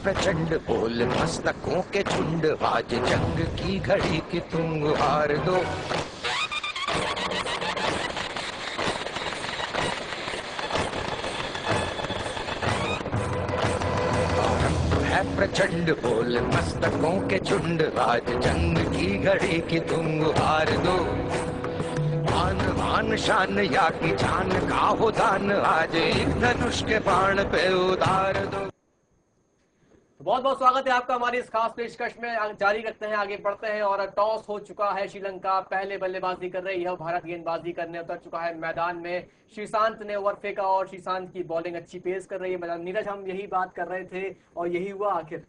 प्रचंड बोल मस्तकों के झुंड, आज जंग की घड़ी की तुम हार दो। है प्रचंड बोल मस्तकों के झुंड, आज जंग की घड़ी की तुम हार दो। आन आन शान या की जान का हो दान, आज एक धनुष के बाण पे उतार दो। बहुत बहुत स्वागत है आपका हमारी इस खास पेशकश में। जारी रखते हैं, आगे बढ़ते हैं। और टॉस हो चुका है, श्रीलंका पहले बल्लेबाजी कर रही है, भारत गेंदबाजी करने उतर चुका है मैदान में। श्रीशांत ने ओवर फेंका और श्रीशांत की बॉलिंग अच्छी पेश कर रही है मैदान। नीरज, हम यही बात कर रहे थे और यही हुआ आखिर।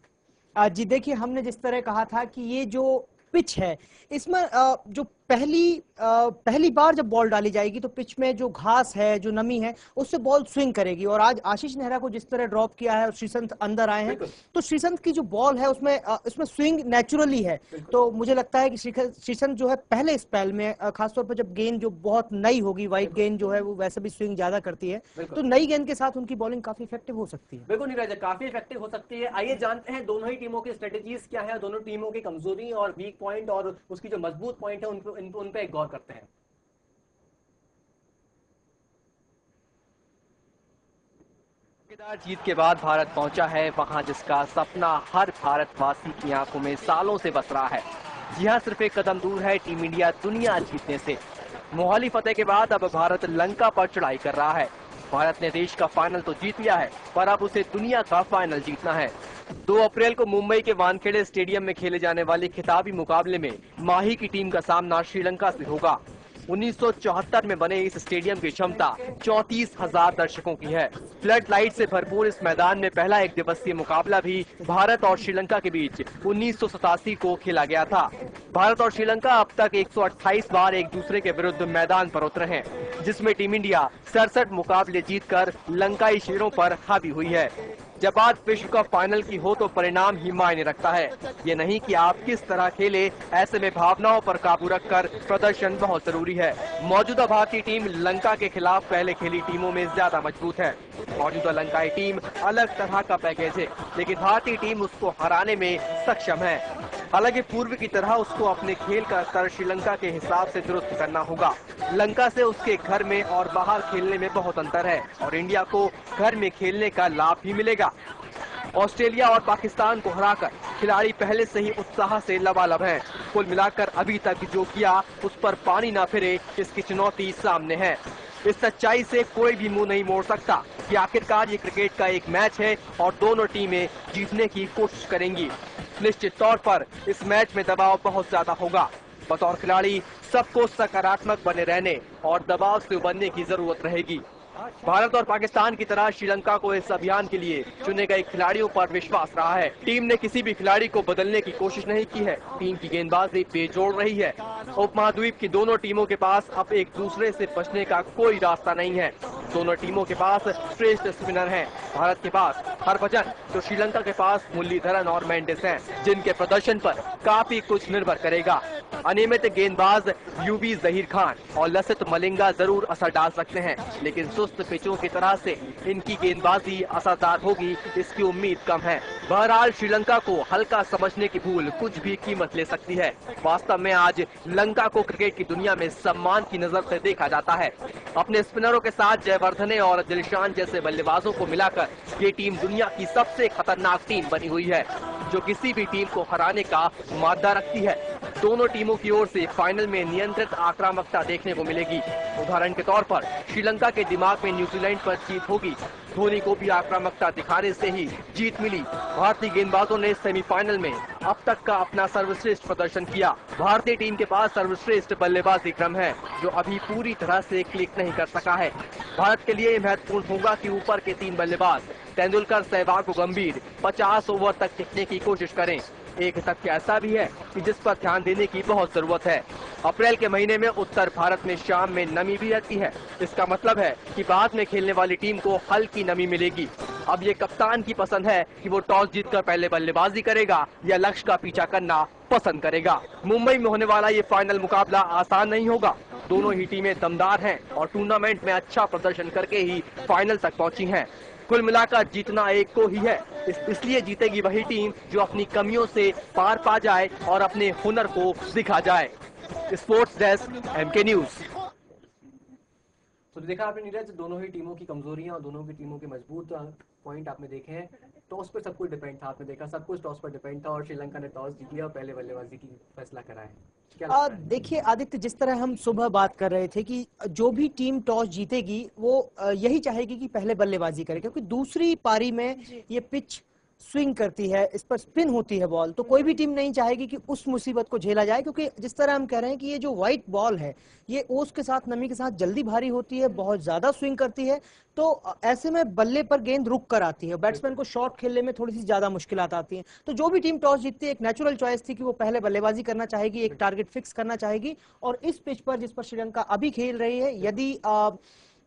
जी देखिए, हमने जिस तरह कहा था कि ये जो पिच है इसमें जो पहली बार जब बॉल डाली जाएगी तो पिच में जो घास है, जो नमी है, उससे बॉल स्विंग करेगी। और आज आशीष नेहरा को जिस तरह ड्रॉप किया है और श्रीसंत अंदर आए हैं, तो श्रीसंत की जो बॉल है उसमें स्विंग नेचुरली है। तो मुझे लगता है कि श्रीसंत जो है पहले स्पेल में, खासतौर पर जब गेंद जो बहुत नई होगी, व्हाइट गेंद जो है वो वैसे भी स्विंग ज्यादा करती है, तो नई गेंद के साथ उनकी बॉलिंग काफी इफेक्टिव हो सकती है। बिल्कुल नीरज, काफी इफेक्टिव हो सकती है। आइए जानते हैं दोनों ही टीमों की स्ट्रेटेजीज क्या है, दोनों टीमों की कमजोरी और वीक पॉइंट और उसकी जो मजबूत पॉइंट है उन पे गौर करते हैं। जीत के बाद भारत पहुंचा है वहां जिसका सपना हर भारतवासी की आंखों में सालों से बस रहा है। जी हां, सिर्फ एक कदम दूर है टीम इंडिया दुनिया जीतने से। मोहाली फतेह के बाद अब भारत लंका पर चढ़ाई कर रहा है। भारत ने देश का फाइनल तो जीत लिया है, पर अब उसे दुनिया का फाइनल जीतना है। 2 अप्रैल को मुंबई के वानखेड़े स्टेडियम में खेले जाने वाले खिताबी मुकाबले में माही की टीम का सामना श्रीलंका से होगा। 1974 में बने इस स्टेडियम की क्षमता 34,000 दर्शकों की है। फ्लड लाइट से भरपूर इस मैदान में पहला एक दिवसीय मुकाबला भी भारत और श्रीलंका के बीच 1987 को खेला गया था। भारत और श्रीलंका अब तक 128 बार एक दूसरे के विरुद्ध मैदान पर उतरे हैं, जिसमें टीम इंडिया 67 मुकाबले जीतकर लंकाई शेरों पर हावी हुई है। जब बात विश्व कप फाइनल की हो तो परिणाम ही मायने रखता है, ये नहीं कि आप किस तरह खेले। ऐसे में भावनाओं पर काबू रखकर प्रदर्शन बहुत जरूरी है। मौजूदा भारतीय टीम लंका के खिलाफ पहले खेली टीमों में ज्यादा मजबूत है। मौजूदा लंकाई टीम अलग तरह का पैकेज है, लेकिन भारतीय टीम उसको हराने में सक्षम है। हालांकि पूर्व की तरह उसको अपने खेल का स्तर श्रीलंका के हिसाब से दुरुस्त करना होगा। लंका से उसके घर में और बाहर खेलने में बहुत अंतर है और इंडिया को घर में खेलने का लाभ भी मिलेगा। ऑस्ट्रेलिया और पाकिस्तान को हराकर खिलाड़ी पहले से ही उत्साह से लबालब हैं। कुल मिलाकर अभी तक जो किया उस पर पानी न फिरे, इसकी चुनौती सामने है। इस सच्चाई से कोई भी मुंह नहीं मोड़ सकता कि आखिरकार ये क्रिकेट का एक मैच है और दोनों टीमें जीतने की कोशिश करेंगी। निश्चित तौर पर इस मैच में दबाव बहुत ज्यादा होगा। बतौर खिलाड़ी सबको सकारात्मक बने रहने और दबाव से उबरने की जरूरत रहेगी। भारत और पाकिस्तान की तरह श्रीलंका को इस अभियान के लिए चुने गए खिलाड़ियों पर विश्वास रहा है। टीम ने किसी भी खिलाड़ी को बदलने की कोशिश नहीं की है। टीम की गेंदबाजी बेजोड़ रही है। उपमहाद्वीप की दोनों टीमों के पास अब एक दूसरे से बचने का कोई रास्ता नहीं है। दोनों टीमों के पास श्रेष्ठ स्पिनर हैं। भारत के पास हरभजन तो श्रीलंका के पास मुरलीधरन और मेंडिस हैं, जिनके प्रदर्शन पर काफी कुछ निर्भर करेगा। अनियमित गेंदबाज यूवी जहीर खान और लसित मलिंगा जरूर असर डाल सकते हैं, लेकिन सुस्त पिचों की तरह से इनकी गेंदबाजी असरदार होगी इसकी उम्मीद कम है। बहरहाल श्रीलंका को हल्का समझने की भूल कुछ भी कीमत ले सकती है। वास्तव में आज लंका को क्रिकेट की दुनिया में सम्मान की नजर से देखा जाता है। अपने स्पिनरों के साथ जयवर्धने और दिलशान जैसे बल्लेबाजों को मिलाकर ये टीम दुनिया की सबसे खतरनाक टीम बनी हुई है, जो किसी भी टीम को हराने का मादा रखती है। दोनों टीमों की ओर से फाइनल में नियंत्रित आक्रामकता देखने को मिलेगी। उदाहरण के तौर पर श्रीलंका के दिमाग में न्यूजीलैंड पर जीत होगी। धोनी को भी आक्रामकता दिखाने से ही जीत मिली। भारतीय गेंदबाजों ने सेमीफाइनल में अब तक का अपना सर्वश्रेष्ठ प्रदर्शन किया। भारतीय टीम के पास सर्वश्रेष्ठ बल्लेबाजी क्रम है, जो अभी पूरी तरह से क्लिक नहीं कर सका है। भारत के लिए ये महत्वपूर्ण होगा कि ऊपर के 3 बल्लेबाज तेंदुलकर, सहवाग और गंभीर 50 ओवर तक टिकने की कोशिश करें। एक तथ्य ऐसा भी है कि जिस पर ध्यान देने की बहुत जरूरत है। अप्रैल के महीने में उत्तर भारत में शाम में नमी भी रहती है। इसका मतलब है कि बाद में खेलने वाली टीम को हल्की नमी मिलेगी। अब ये कप्तान की पसंद है कि वो टॉस जीतकर पहले बल्लेबाजी करेगा या लक्ष्य का पीछा करना पसंद करेगा। मुंबई में होने वाला ये फाइनल मुकाबला आसान नहीं होगा। दोनों ही टीमें दमदार हैं और टूर्नामेंट में अच्छा प्रदर्शन करके ही फाइनल तक पहुंची हैं। कुल मिलाकर जीतना एक को ही है, इसलिए जीतेगी वही टीम जो अपनी कमियों से पार पा जाए और अपने हुनर को दिखा जाए। Sports desk, MK news. तो देखा आपने नीरज, दोनों ही टीमों की कमजोरियां और दोनों की टीमों के मजबूत पॉइंट आपने देखे हैं। टॉस पर सब कुछ डिपेंड था, आपने देखा सब कुछ टॉस पर डिपेंड था और श्रीलंका ने टॉस जीत लिया और पहले बल्लेबाजी की फैसला करा है। क्या लगता है? देखिए आदित्य, जिस तरह हम सुबह बात कर रहे थे कि जो भी टीम टॉस जीतेगी वो यही चाहेगी कि पहले बल्लेबाजी करे, क्योंकि दूसरी पारी में ये पिच स्विंग करती है, इस पर स्पिन होती है बॉल, तो कोई भी टीम नहीं चाहेगी कि उस मुसीबत को झेला जाए। क्योंकि जिस तरह हम कह रहे हैं कि ये जो व्हाइट बॉल है ये ओस के साथ, नमी के साथ जल्दी भारी होती है, बहुत ज्यादा स्विंग करती है, तो ऐसे में बल्ले पर गेंद रुक कर आती है, बैट्समैन को शॉट खेलने में थोड़ी सी ज्यादा मुश्किलात आती हैं। तो जो भी टीम टॉस जीतती है, एक नेचुरल चॉइस थी कि वो पहले बल्लेबाजी करना चाहेगी, एक टारगेट फिक्स करना चाहेगी। और इस पिच पर जिस पर श्रीलंका अभी खेल रही है, यदि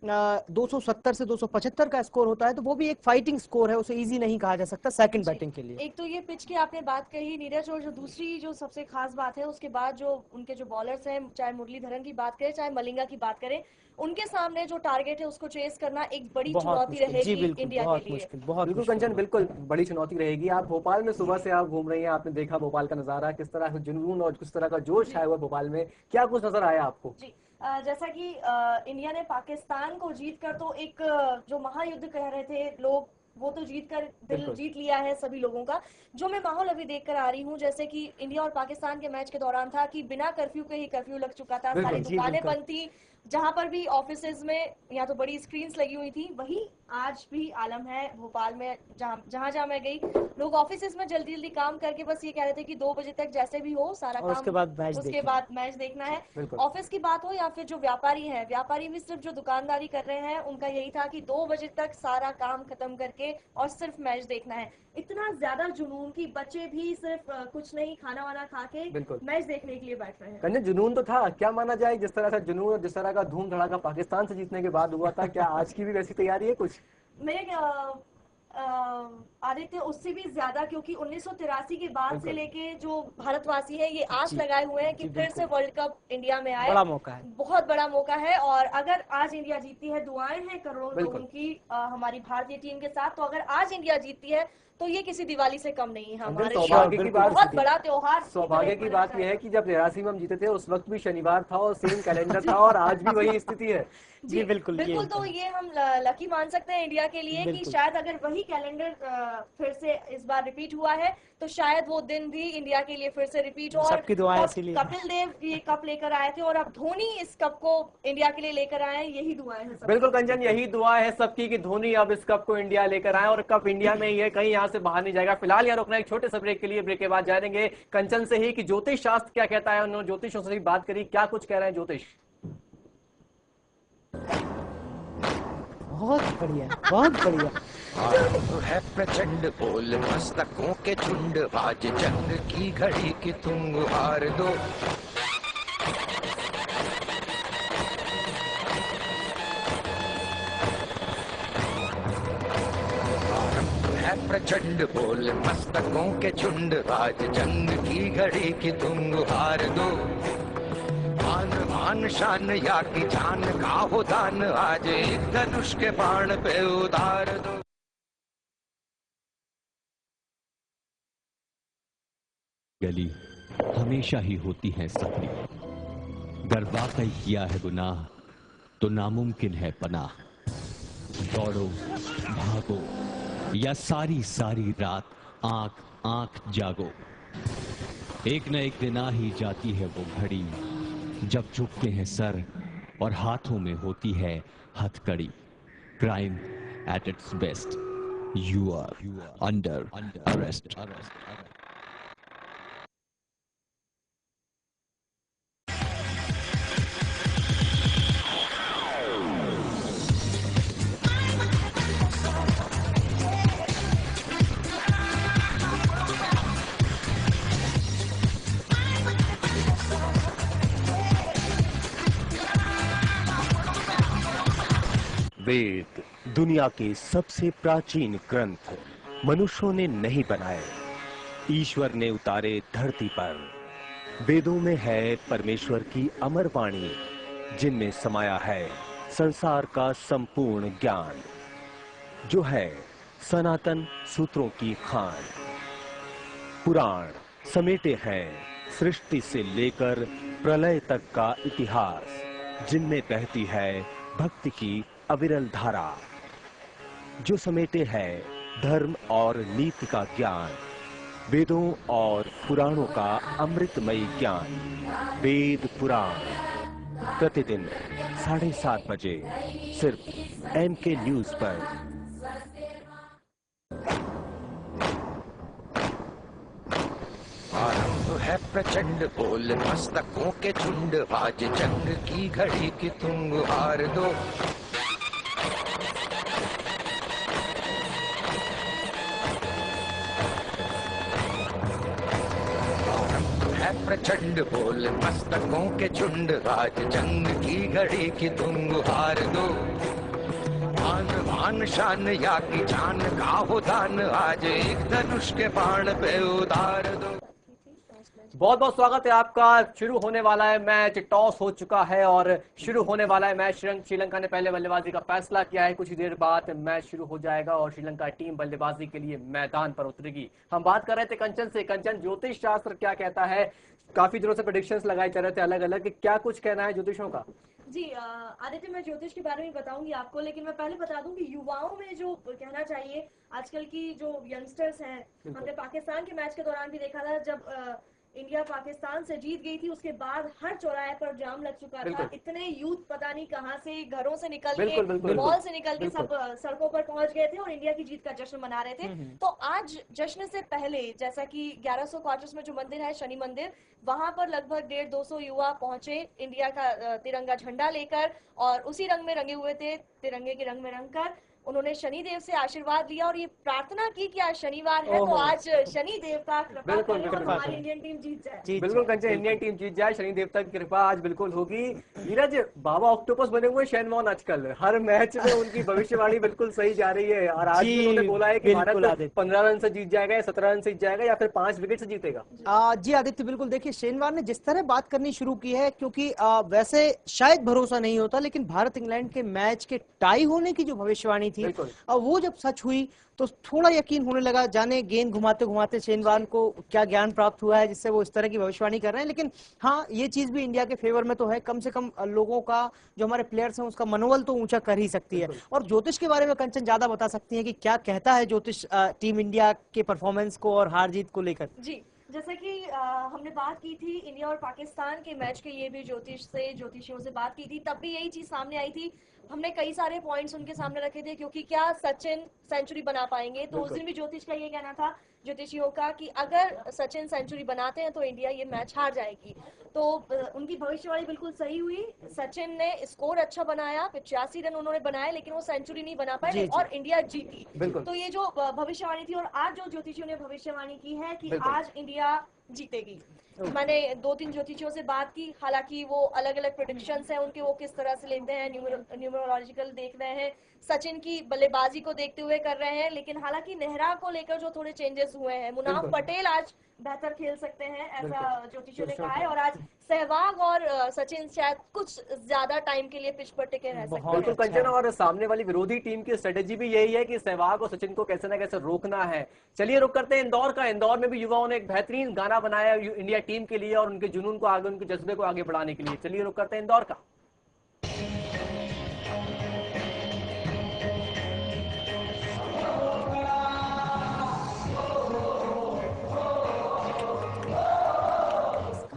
270 से 275 का स्कोर होता है तो वो भी एक फाइटिंग स्कोर है, उसे इजी नहीं कहा जा सकता सेकंड बैटिंग के लिए। एक तो ये पिच की आपने बात कही नीरज, और जो दूसरी जो सबसे खास बात है उसके बाद जो उनके जो बॉलर्स हैं, चाहे मुरलीधरन की बात करें चाहे मलिंगा की बात करें, उनके सामने जो टारगेट है उसको चेस करना एक बड़ी चुनौती रहेगी इंडिया के लिए। बिल्कुल कंचन, बिल्कुल बड़ी चुनौती रहेगी। आप भोपाल में सुबह से आप घूम रही हैं, आपने देखा भोपाल का नजारा, किस तरह का जुनून और किस तरह का जोश आया हुआ भोपाल में, क्या कुछ नजर आया आपको? जी, जैसा कि इंडिया ने पाकिस्तान को जीतकर तो एक जो महायुद्ध कह रहे थे लोग, वो तो जीत कर दिल जीत लिया है सभी लोगों का। जो मैं माहौल अभी देख कर आ रही हूँ, जैसे कि इंडिया और पाकिस्तान के मैच के दौरान था कि बिना कर्फ्यू के ही कर्फ्यू लग चुका था, सारी दुकानें बंद थी, जहां पर भी ऑफिसेज में या तो बड़ी स्क्रीन्स लगी हुई थी, वही आज भी आलम है भोपाल में। जहां मैं गई, लोग ऑफिसेज में जल्दी जल्दी काम करके बस ये कह रहे थे कि 2 बजे तक जैसे भी हो सारा काम, उसके बाद मैच देखना है। ऑफिस की बात हो या फिर जो व्यापारी हैं, व्यापारी भी सिर्फ जो दुकानदारी कर रहे हैं उनका यही था कि 2 बजे तक सारा काम खत्म करके और सिर्फ मैच देखना है। इतना ज्यादा जुनून की बच्चे भी सिर्फ कुछ नहीं खाना वाना खा के मैच देखने के लिए बैठ रहे हैं। जुनून तो था, क्या माना जाए, जिस तरह से जुनून और जिस तरह का धूम धड़ाका पाकिस्तान से जीतने के बाद हुआ था, क्या आज की भी वैसी तैयारी है कुछ? मेरे आदित्य उससे भी ज्यादा, क्योंकि 1983 के बाद से लेके जो भारतवासी है ये आस लगाए हुए हैं कि फिर से वर्ल्ड कप इंडिया में आए। बड़ा मौका है, बहुत बड़ा मौका है। और अगर आज इंडिया जीतती है, दुआएं हैं करोड़ों लोगों की हमारी भारतीय टीम के साथ, तो अगर आज इंडिया जीतती है तो ये किसी दिवाली से कम नहीं है हमारे सौभाग्य की बात, बहुत बड़ा त्योहार। सौभाग्य की बात यह है कि जब 83 में हम जीते थे उस वक्त भी शनिवार था और सेम कैलेंडर था और आज भी वही स्थिति है। जी बिल्कुल तो ये हम लकी मान सकते हैं इंडिया के लिए कि शायद अगर वही कैलेंडर फिर से इस बार रिपीट हुआ है तो शायद वो दिन भी इंडिया के लिए फिर से रिपीट हो। और कपिल देव ये कप लेकर आए थे और अब धोनी इस कप को इंडिया के लिए लेकर आए, यही दुआएं हैं। बिल्कुल कंचन, यही दुआ है सबकी कि धोनी अब इस कप को इंडिया लेकर आए और कप इंडिया में ही है, कहीं यहाँ से बाहर नहीं जाएगा। फिलहाल यहाँ रुकना एक छोटे से ब्रेक के लिए, ब्रेक के बाद जानेंगे कंचन से ही कि ज्योतिष शास्त्र क्या कहता है। उन्होंने ज्योतिषों से भी बात करी, क्या कुछ कह रहे हैं ज्योतिष। बहुत बढ़िया, बहुत बढ़िया। तो है प्रचंड बोल मस्तकों के झुंड, आज जंग की घड़ी की तुम हार दो। है प्रचंड बोल मस्तकों के झुंड, आज जंग की घड़ी की तुम हार दो। मान शान या की जान का हो दान, आज एक धनुष के बाण पे उतार दो। गली हमेशा ही होती है सकरी, गर वाकई किया है गुनाह तो नामुमकिन है पनाह। दौड़ो भागो या सारी सारी रात आंख आंख जागो, एक न एक दिन आ ही जाती है वो घड़ी जब झुकते हैं सर और हाथों में होती है हथकड़ी। Crime at its best, you are under arrest. Ved दुनिया के सबसे प्राचीन ग्रंथ मनुष्यों ने नहीं बनाए, ईश्वर ने उतारे धरती पर। वेदों में है परमेश्वर की अमर वाणी, जिनमें समाया है संसार का संपूर्ण ज्ञान, जो है सनातन सूत्रों की खान। पुराण समेटे हैं सृष्टि से लेकर प्रलय तक का इतिहास, जिनमें बहती है भक्ति की अविरल धारा, जो समेटे है धर्म और नीति का ज्ञान, वेदों और पुराणों का अमृतमयी ज्ञान। वेद पुराण प्रतिदिन 7:30 बजे सिर्फ MK न्यूज पर। आरंभ है प्रचंड बोल मस्तकों के झुंड, आज जंग की घड़ी की तुम हार दो। प्रचंड बोल मस्तकों के झुंड, आज जंग की घड़ी की तुम हार दो। मान मान शान या की जान का हो दान, आज एक धनुष के बाण पे उतार दो। बहुत बहुत स्वागत है आपका। शुरू होने वाला है मैच, टॉस हो चुका है और शुरू होने वाला है मैच। श्रीलंका ने पहले बल्लेबाजी का फैसला किया है, कुछ ही देर बाद मैच शुरू हो जाएगा और श्रीलंका टीम बल्लेबाजी के लिए मैदान पर उतरेगी। हम बात कर रहे थे कंचन से। कंचन, ज्योतिष शास्त्र क्या कहता है? काफी दिनों से प्रेडिक्शंस लगाए जा रहे थे अलग अलग, क्या कुछ कहना है ज्योतिषों का? जी आदित्य, मैं ज्योतिष के बारे में बताऊंगी आपको, लेकिन मैं पहले बता दूं कि युवाओं में जो कहना चाहिए, आजकल की जो यंगस्टर्स हैं, हमने पाकिस्तान के मैच के दौरान भी देखा था, जब इंडिया पाकिस्तान से जीत गई थी, उसके बाद हर चौराहे पर जाम लग चुका था। इतने यूथ पता नहीं कहां से घरों से निकल के, मॉल से निकल के सब सड़कों पर पहुंच गए थे और इंडिया की जीत का जश्न मना रहे थे। तो आज जश्न से पहले, जैसा कि 1100 क्वार्टर्स में जो मंदिर है, शनि मंदिर, वहां पर लगभग 150-200 युवा पहुंचे इंडिया का तिरंगा झंडा लेकर, और उसी रंग में रंगे हुए थे, तिरंगे के रंग में रंगकर उन्होंने शनिदेव से आशीर्वाद लिया और ये प्रार्थना की कि आज शनिवार है, तो आज शनि देवता कृपा करें और हमारी इंडियन टीम जीत जाए। बिल्कुल कंचन, इंडियन टीम जीत जाए, शनि देवता की कृपा आज बिल्कुल होगी। नीरज, बाबा ऑक्टोपस बने हुए शेनवॉर्न आजकल हर मैच में उनकी भविष्यवाणी बिल्कुल सही जा रही है, और आज भी उन्होंने बोला है कि भारत 15 रन से जीत जाएगा या 17 रन से जीत जाएगा या फिर 5 विकेट से जीतेगा। जी आदित्य, बिल्कुल। देखिए, शेनवॉर्न ने जिस तरह बात करनी शुरू की है, क्योंकि वैसे शायद भरोसा नहीं होता, लेकिन भारत इंग्लैंड के मैच के टाई होने की जो भविष्यवाणी थी, वो जब सच हुई तो थोड़ा यकीन होने लगा। जाने गेंद घुमाते घुमाते शेनवॉर्न को क्या ज्ञान प्राप्त हुआ है जिससे वो इस तरह की भविष्यवाणी कर रहे हैं। लेकिन हाँ, ये चीज भी इंडिया के फेवर में तो है, कम से कम लोगों का, जो हमारे प्लेयर्स हैं, उसका मनोबल तो ऊंचा कर ही सकती है। और ज्योतिष के बारे में कंचन ज्यादा बता सकती है कि क्या कहता है ज्योतिष टीम इंडिया के परफॉर्मेंस को और हार जीत को लेकर। जी, जैसे कि हमने बात की थी इंडिया और पाकिस्तान के मैच के, ये भी ज्योतिषियों से बात की थी, तब भी यही चीज सामने आई थी। हमने कई सारे पॉइंट्स उनके सामने रखे थे, क्योंकि क्या सचिन सेंचुरी बना पाएंगे, तो उस दिन भी ज्योतिष का ये कहना था, ज्योतिषियों का, कि अगर सचिन सेंचुरी बनाते हैं तो इंडिया ये मैच हार जाएगी। तो उनकी भविष्यवाणी बिल्कुल सही हुई। सचिन ने स्कोर अच्छा बनाया, 85 रन उन्होंने बनाए, लेकिन वो सेंचुरी नहीं बना पाए और इंडिया जीती। तो ये जो भविष्यवाणी थी, और आज जो ज्योतिषियों ने भविष्यवाणी की है कि आज इंडिया जीतेगी। मैंने 2-3 ज्योतिषियों से बात की, हालांकि वो अलग अलग प्रेडिक्शंस हैं उनके, वो किस तरह से लेते हैं, न्यूमरोलॉजिकल देख रहे हैं, सचिन की बल्लेबाजी को देखते हुए कर रहे हैं। लेकिन हालांकि नेहरा को लेकर जो थोड़े चेंजेस हुए हैं, मुनाफ पटेल आज बेहतर खेल सकते हैं, ऐसा ज्योतिषियों ने कहा है, और आज सहवाग और सचिन शायद कुछ ज्यादा टाइम के लिए पिच पर टिके रह सकते हैं। बिल्कुल कंचन, और सामने वाली विरोधी टीम की स्ट्रेटेजी भी यही है कि सहवाग और सचिन को कैसे ना कैसे रोकना है। चलिए रुक करते हैं इंदौर का। इंदौर में भी युवाओं ने एक बेहतरीन गाना बनाया इंडिया टीम के लिए और उनके जुनून को आगे, उनके जज्बे को आगे बढ़ाने के लिए। चलिए रुक करते हैं इंदौर का।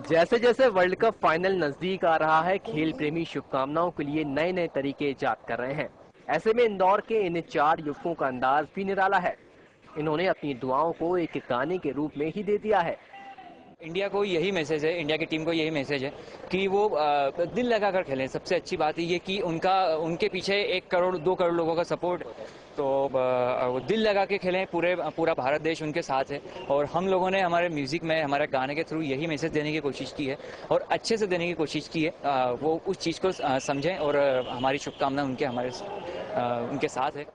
जैसे जैसे वर्ल्ड कप फाइनल नजदीक आ रहा है, खेल प्रेमी शुभकामनाओं के लिए नए नए तरीके इजाद कर रहे हैं। ऐसे में इंदौर के इन 4 युवकों का अंदाज भी निराला है। इन्होंने अपनी दुआओं को एक गाने के रूप में ही दे दिया है। इंडिया को यही मैसेज है, इंडिया की टीम को यही मैसेज है कि वो दिल लगाकर खेलें। सबसे अच्छी बात ये कि उनके पीछे 1 करोड़ 2 करोड़ लोगों का सपोर्ट, तो वो दिल लगा के खेलें। पूरा भारत देश उनके साथ है और हम लोगों ने हमारे म्यूजिक में, हमारे गाने के थ्रू यही मैसेज देने की कोशिश की है और अच्छे से देने की कोशिश की है। वो उस चीज़ को समझें और हमारी शुभकामना उनके हमारे उनके साथ है।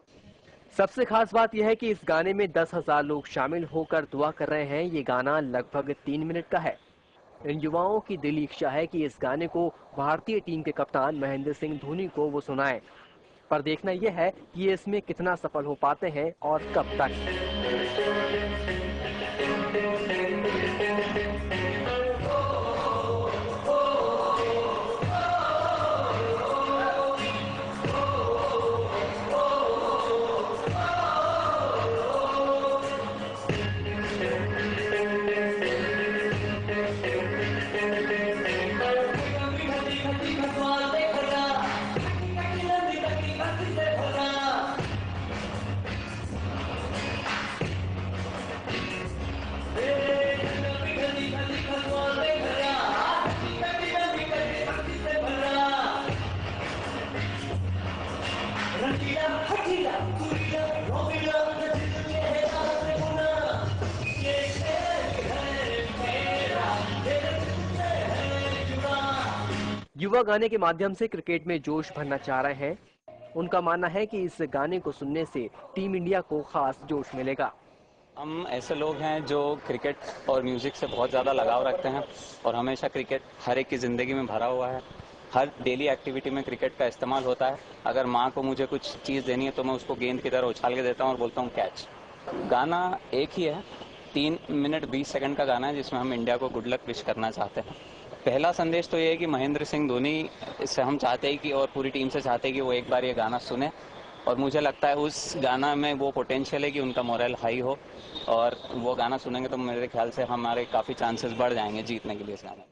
सबसे खास बात यह है कि इस गाने में 10,000 लोग शामिल होकर दुआ कर रहे हैं। ये गाना लगभग 3 मिनट का है। इन युवाओं की दिली इच्छा है कि इस गाने को भारतीय टीम के कप्तान महेंद्र सिंह धोनी को वो सुनाएं। पर देखना यह है कि ये इसमें कितना सफल हो पाते हैं और कब तक। युवा गाने के माध्यम से क्रिकेट में जोश भरना चाह रहे हैं। उनका मानना है कि इस गाने को सुनने से टीम इंडिया को खास जोश मिलेगा। हम ऐसे लोग हैं जो क्रिकेट और म्यूजिक से बहुत ज़्यादा लगाव रखते हैं और हमेशा क्रिकेट हर एक की ज़िंदगी में भरा हुआ है। हर डेली एक्टिविटी में क्रिकेट का इस्तेमाल होता है। अगर माँ को मुझे कुछ चीज़ देनी है तो मैं उसको गेंद की तरह उछाल के देता हूँ और बोलता हूँ कैच। गाना एक ही है, 3 मिनट 20 सेकंड का गाना है जिसमें हम इंडिया को गुड लक विश करना चाहते हैं। पहला संदेश तो ये है कि महेंद्र सिंह धोनी से हम चाहते हैं कि और पूरी टीम से चाहते हैं कि वो एक बार ये गाना सुने और मुझे लगता है उस गाना में वो पोटेंशियल है कि उनका मोरल हाई हो और वो गाना सुनेंगे तो मेरे ख्याल से हमारे काफ़ी चांसेस बढ़ जाएंगे जीतने के लिए इस गाने।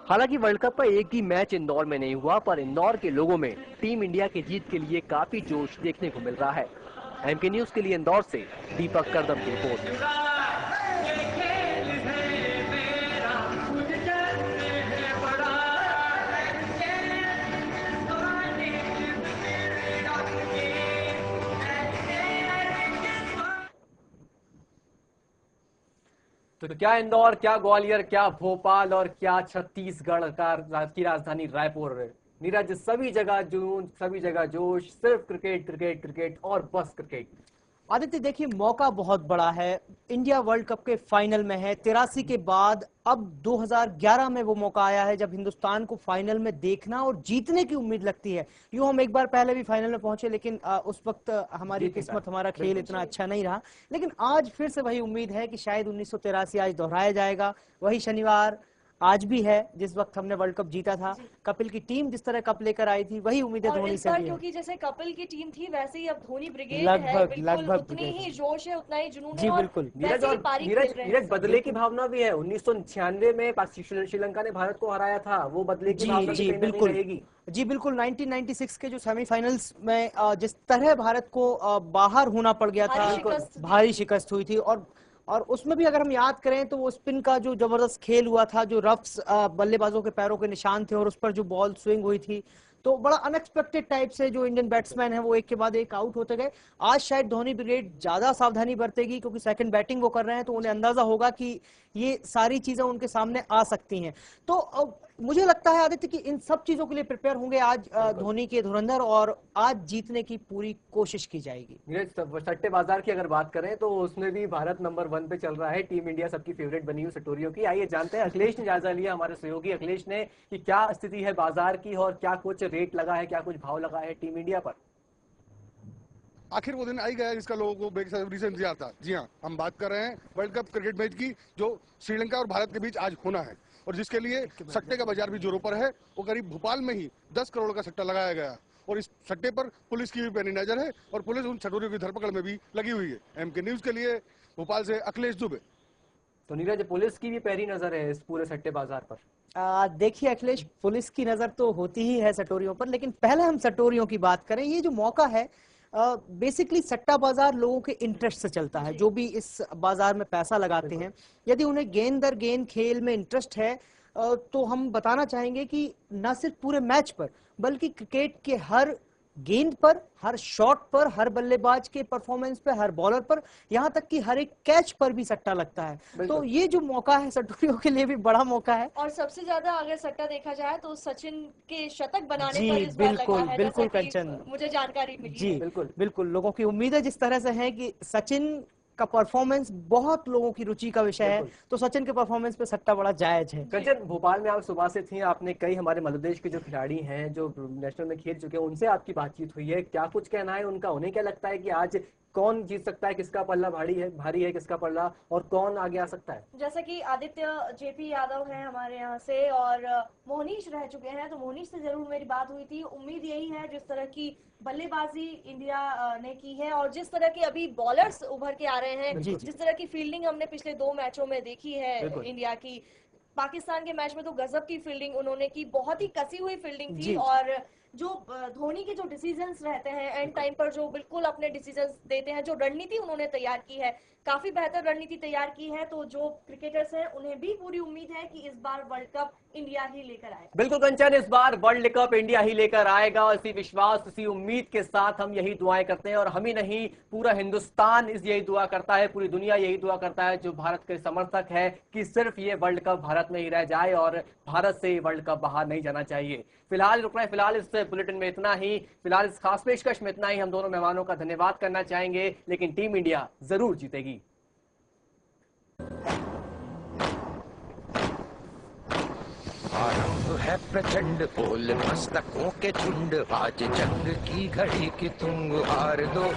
हालांकि वर्ल्ड कप का एक भी मैच इंदौर में नहीं हुआ, पर इंदौर के लोगों में टीम इंडिया की जीत के लिए काफी जोश देखने को मिल रहा है। एमके न्यूज के लिए इंदौर से दीपक करदम की रिपोर्ट। तो क्या इंदौर, क्या ग्वालियर, क्या भोपाल और क्या छत्तीसगढ़ की राजधानी रायपुर, नीरज, सभी जगह जुनून, सभी जगह जोश, सिर्फ क्रिकेट क्रिकेट क्रिकेट और बस क्रिकेट। आदित्य देखिए, मौका बहुत बड़ा है। इंडिया वर्ल्ड कप के फाइनल में है 83 के बाद। अब 2011 में वो मौका आया है जब हिंदुस्तान को फाइनल में देखना और जीतने की उम्मीद लगती है। यूं हम एक बार पहले भी फाइनल में पहुंचे, लेकिन उस वक्त हमारी किस्मत, हमारा खेल इतना अच्छा नहीं रहा। लेकिन आज फिर से वही उम्मीद है कि शायद 1983 आज दोहराया जाएगा। वही शनिवार आज भी है जिस वक्त हमने वर्ल्ड कप जीता था। कपिल की टीम जिस तरह कप लेकर आई थी, वही उम्मीदें धोनी से भी, क्योंकि जैसे कपिल की टीम थी वैसे ही अब धोनी ब्रिगेड लगभग उतनी ही जोश है, उतना ही जुनून जी है। बिल्कुल। नीरज बदले की भावना भी है। 1996 में श्रीलंका ने भारत को हराया था, वो बदले की भावना जी बिल्कुल रहेगी। जी बिल्कुल। 1996 के जो सेमीफाइनल्स में जिस तरह भारत को बाहर होना पड़ गया था, भारी शिकस्त हुई थी। और उसमें भी अगर हम याद करें तो वो स्पिन का जो जबरदस्त खेल हुआ था, जो रफ्स बल्लेबाजों के पैरों के निशान थे और उस पर जो बॉल स्विंग हुई थी, तो बड़ा अनएक्सपेक्टेड टाइप से जो इंडियन बैट्समैन है वो एक के बाद एक आउट होते गए। आज शायद धोनी ब्रिगेड ज्यादा सावधानी बरतेगी क्योंकि सेकंड बैटिंग वो कर रहे हैं, तो उन्हें अंदाजा होगा कि ये सारी चीजें उनके सामने आ सकती हैं। तो मुझे लगता है आदित्य कि इन सब चीजों के लिए प्रिपेयर होंगे आज धोनी के धुरंधर, और आज जीतने की पूरी कोशिश की जाएगी। सट्टे बाजार की अगर बात करें तो उसमें भी भारत नंबर 1 पे चल रहा है। टीम इंडिया सबकी फेवरेट बनी हुई सटोरियों की। आइए जानते हैं, अखिलेश ने जायजा लिया, हमारे सहयोगी अखिलेश ने, कि क्या स्थिति है बाजार की और क्या कुछ रेट लगा है, क्या कुछ भाव लगा है टीम इंडिया पर। आखिर वो दिन आई गया जिसका लोगों को बेसब्री से इंतजार था। जी हाँ, हम बात कर रहे हैं वर्ल्ड कप क्रिकेट मैच की जो श्रीलंका और भारत के बीच आज होना है, और जिसके लिए सट्टे का बाजार भी जोरों पर है। वो करीब भोपाल में ही 10 करोड़ का सट्टा लगाया गया और इस सट्टे पर पुलिस की भी पैनी नजर है और पुलिस उन सटोरियों की धरपकड़ में भी लगी हुई है। एमके न्यूज के लिए भोपाल से अखिलेश दुबे। तो नीरज, पुलिस की भी पैरी नजर है इस पूरे सट्टे बाजार पर। देखिए अखिलेश, पुलिस की नजर तो होती ही है सटोरियों पर, लेकिन पहले हम सटोरियों की बात करें। ये जो मौका है, बेसिकली सट्टा बाजार लोगों के इंटरेस्ट से चलता है। जो भी इस बाजार में पैसा लगाते हैं, यदि उन्हें गेंद दर गेंद खेल में इंटरेस्ट है, तो हम बताना चाहेंगे कि न सिर्फ पूरे मैच पर बल्कि क्रिकेट के हर गेंद पर, हर शॉट पर, हर बल्लेबाज के परफॉर्मेंस पे, हर बॉलर पर, यहाँ तक कि हर एक कैच पर भी सट्टा लगता है। तो ये जो मौका है सट्टोरियों के लिए भी बड़ा मौका है। और सबसे ज्यादा अगर सट्टा देखा जाए तो सचिन के शतक बनाने जी पर इस बार बिल्कुल लगा है, बिल्कुल जैसा कि कंचन, मुझे जानकारी मिली जी है। बिल्कुल लोगों की उम्मीद है जिस तरह से है कि सचिन का परफॉर्मेंस बहुत लोगों की रुचि का विषय है, तो सचिन के परफॉर्मेंस पे सट्टा बड़ा जायज है। कंचन, भोपाल में आप सुबह से थी, आपने कई हमारे मध्य प्रदेश के जो खिलाड़ी हैं जो नेशनल में खेल चुके हैं उनसे आपकी बातचीत हुई है, क्या कुछ कहना है उनका? उन्हें क्या लगता है कि आज कौन जीत सकता है, किसका पल्ला भारी है किसका पल्ला, और कौन आगे आ सकता है? जैसा कि आदित्य जेपी यादव हैं हमारे यहाँ से और मोहनीश रह चुके हैं, तो मोहनीश से जरूर मेरी बात हुई थी। उम्मीद यही है जिस तरह की बल्लेबाजी इंडिया ने की है और जिस तरह के अभी बॉलर्स उभर के आ रहे हैं, जिस तरह की फील्डिंग हमने पिछले 2 मैचों में देखी है इंडिया की, पाकिस्तान के मैच में तो गजब की फील्डिंग उन्होंने की, बहुत ही कसी हुई फील्डिंग थी। और जो धोनी के जो डिसीजंस रहते हैं एंड टाइम पर, जो बिल्कुल अपने डिसीजंस देते हैं, जो रणनीति उन्होंने तैयार की है, काफी बेहतर रणनीति तैयार की है। तो जो क्रिकेटर्स हैं उन्हें भी पूरी उम्मीद है कि इस बार वर्ल्ड कप इंडिया ही लेकर आएगा। बिल्कुल कंचन, इस बार वर्ल्ड कप इंडिया ही लेकर आएगा, इसी विश्वास, इसी उम्मीद के साथ हम यही दुआएं करते हैं। और हम ही नहीं, पूरा हिंदुस्तान यही दुआ करता है, पूरी दुनिया यही दुआ करता है, जो भारत के समर्थक है, कि सिर्फ ये वर्ल्ड कप भारत में ही रह जाए और भारत से वर्ल्ड कप बाहर नहीं जाना चाहिए। फिलहाल रुक रहे हैं, फिलहाल इस बुलेटिन में इतना ही, फिलहाल इस खास पेशकश में इतना ही। हम दोनों मेहमानों का धन्यवाद करना चाहेंगे, लेकिन टीम इंडिया जरूर जीतेगी। आरंभ है प्रचंड, बोल मस्तकों के झुंड, आज जंग की घड़ी की तुम हार दो।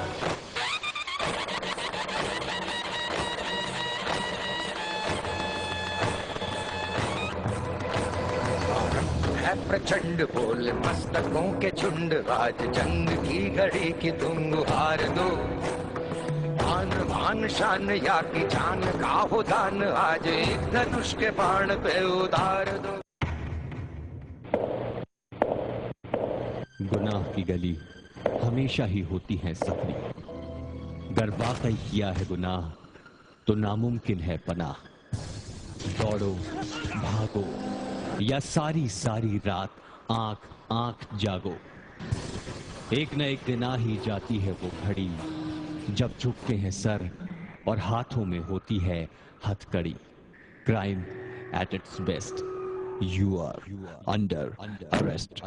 प्रचंड, बोल मस्तकों के झुंड, आज जंग की घड़ी की तुम हार दो। आन बान शान या की जान का हो दान, आज एक धनुष के बाण पे उतार दो। गुनाह की गली हमेशा ही होती है सकरी, गर वाकई किया है गुनाह तो नामुमकिन है पनाह। दौड़ो भागो या सारी सारी रात आंख आंख जागो, एक न एक दिन आ ही जाती है वो घड़ी, जब झुकते हैं सर और हाथों में होती है हथकड़ी। Crime at its best, you are under arrest.